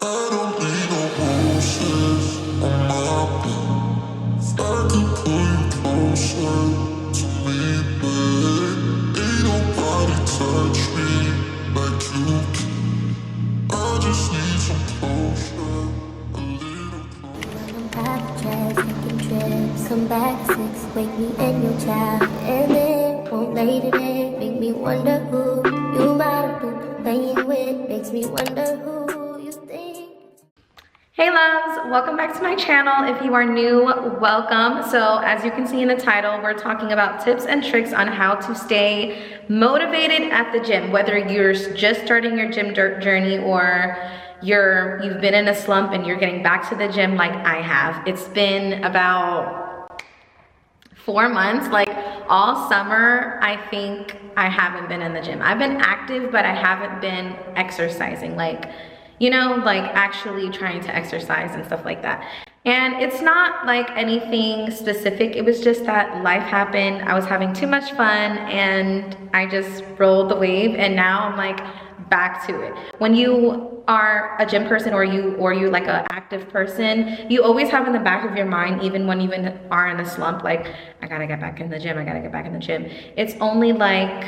I don't need no roses on my bed. I could pull you closer to me, babe. Ain't nobody touch me like you can. I just need some closure, a little closer. Pop checks, taking trips, come back 6, wake me in your child, and then won't lay today, make me wonder who you might have been playing with, makes me wonder who you think. Hey loves, welcome back to my channel. If you are new, welcome. So as you can see in the title, we're talking about tips and tricks on how to stay motivated at the gym, whether you're just starting your gym journey or you've been in a slump and you're getting back to the gym like I have. It's been about 4 months, like all summer. I think I haven't been in the gym. I've been active, but I haven't been exercising, like actually trying to exercise and stuff like that. And it's not like anything specific. It was just that life happened. I was having too much fun and I just rolled the wave, and now I'm like back to it. When you are a gym person or you like an active person, you always have in the back of your mind, even when you are in a slump, like I gotta get back in the gym, I gotta get back in the gym. It's only like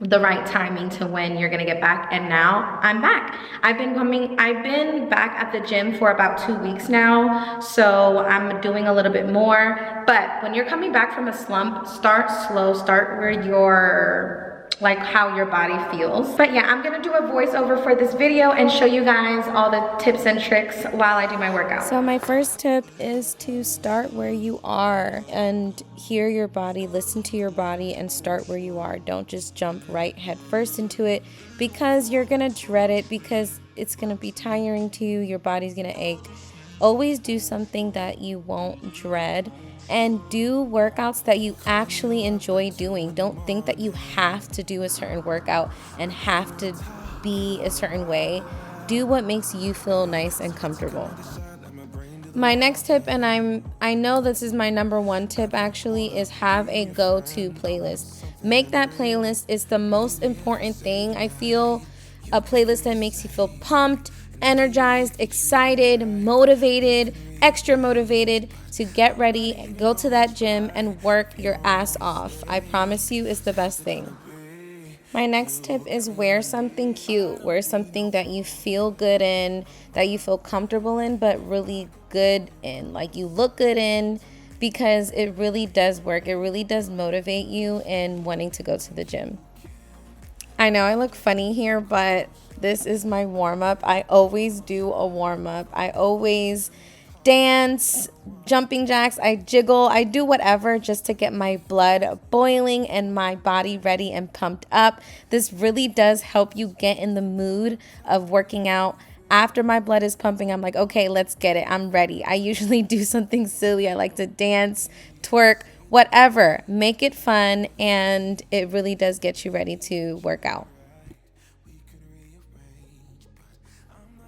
the right timing to when you're gonna get back, and now I'm back. I've been back at the gym for about 2 weeks now, so I'm doing a little bit more. But when you're coming back from a slump, start slow, start where you're like how your body feels. But yeah, I'm gonna do a voiceover for this video and show you guys all the tips and tricks while I do my workout. So my first tip is to start where you are and hear your body, listen to your body, and start where you are. Don't just jump right head first into it, because you're gonna dread it, because it's gonna be tiring to you, your body's gonna ache. Always do something that you won't dread, and do workouts that you actually enjoy doing. Don't think that you have to do a certain workout and have to be a certain way. Do what makes you feel nice and comfortable. My next tip, and I know this is my number one tip actually, is have a go-to playlist. Make that playlist. It's the most important thing. I feel a playlist that makes you feel pumped, energized, excited, motivated, extra motivated to get ready, go to that gym, and work your ass off. I promise you, it's the best thing. My next tip is wear something cute. Wear something that you feel good in, that you feel comfortable in, but really good in. Like you look good in, because it really does work. It really does motivate you in wanting to go to the gym. I know I look funny here, but this is my warm-up. I always do a warm-up. I always dance, jumping jacks, I jiggle, I do whatever just to get my blood boiling and my body ready and pumped up. This really does help you get in the mood of working out. After my blood is pumping, I'm like, okay, let's get it. I'm ready. I usually do something silly. I like to dance, twerk, whatever. Make it fun, and it really does get you ready to work out.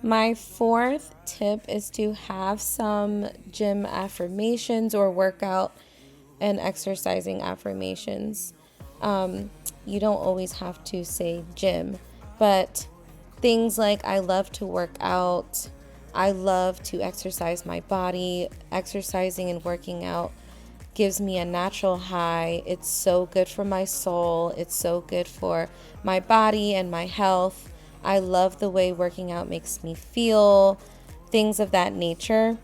My fourth tip is to have some gym affirmations or workout and exercising affirmations. You don't always have to say gym, but things like I love to work out, I love to exercise my body, exercising and working out gives me a natural high. It's so good for my soul. It's so good for my body and my health. I love the way working out makes me feel, things of that nature.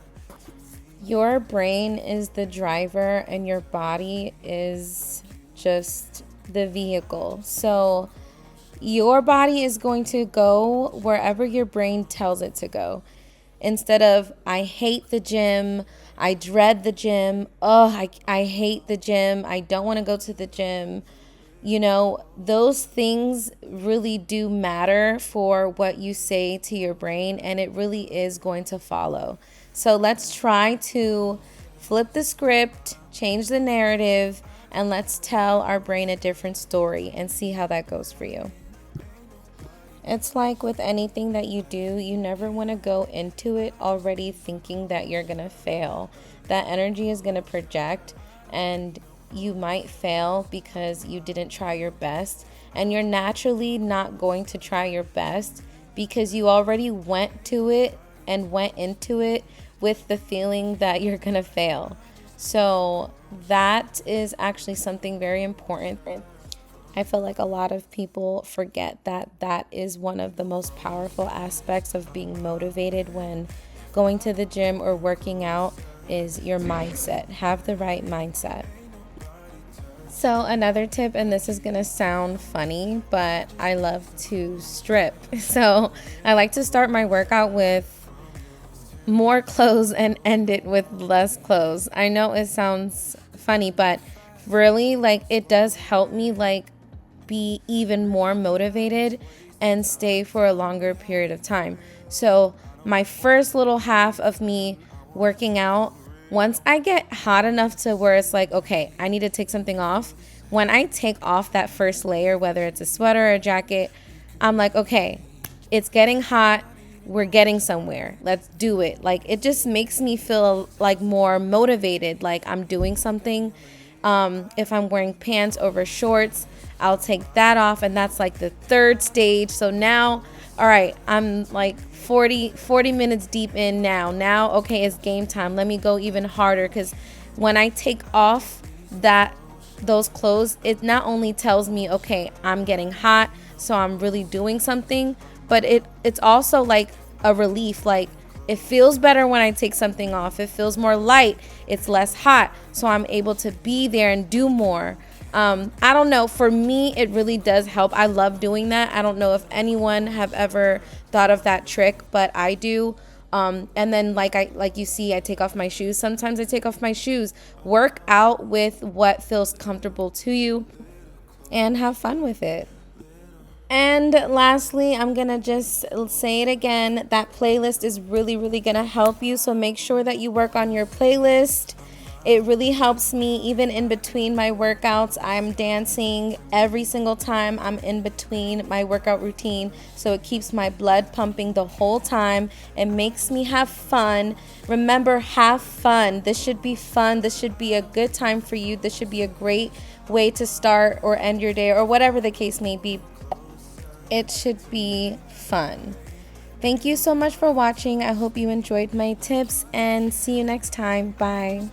Your brain is the driver and your body is just the vehicle. So your body is going to go wherever your brain tells it to go. Instead of, I hate the gym, I dread the gym, I hate the gym, I don't want to go to the gym. You know, those things really do matter for what you say to your brain, and it really is going to follow. So let's try to flip the script, change the narrative, and let's tell our brain a different story and see how that goes for you. It's like with anything that you do, you never want to go into it already thinking that you're going to fail. That energy is going to project, and you might fail because you didn't try your best, and you're naturally not going to try your best because you already went to it and went into it with the feeling that you're gonna fail. So that is actually something very important. I feel like a lot of people forget that that is one of the most powerful aspects of being motivated when going to the gym or working out is your mindset. Have the right mindset. So another tip, and this is gonna sound funny, but I love to strip. So I like to start my workout with more clothes and end it with less clothes. I know it sounds funny, but really, like, it does help me like be even more motivated and stay for a longer period of time. So my first little half of me working out, once I get hot enough to where it's like, okay, I need to take something off. When I take off that first layer, whether it's a sweater or a jacket, I'm like, okay, it's getting hot. We're getting somewhere. Let's do it. Like, it just makes me feel like more motivated, like I'm doing something. If I'm wearing pants over shorts, I'll take that off, and that's like the third stage. So now, all right, I'm like 40 minutes deep in now. Okay, it's game time. Let me go even harder, because when I take off those clothes, it not only tells me, okay, I'm getting hot, so I'm really doing something, but it's also like a relief. Like, it feels better when I take something off. It feels more light. It's less hot, so I'm able to be there and do more. I don't know. For me, it really does help. I love doing that. I don't know if anyone have ever thought of that trick, but I do. And then like you see, I take off my shoes. Sometimes I take off my shoes. Work out with what feels comfortable to you and have fun with it. And lastly, I'm gonna just say it again, that playlist is really, really gonna help you. So make sure that you work on your playlist. It really helps me even in between my workouts. I'm dancing every single time I'm in between my workout routine. So it keeps my blood pumping the whole time. It makes me have fun. Remember, have fun. This should be fun. This should be a good time for you. This should be a great way to start or end your day, or whatever the case may be. It should be fun. Thank you so much for watching. I hope you enjoyed my tips, and see you next time. Bye.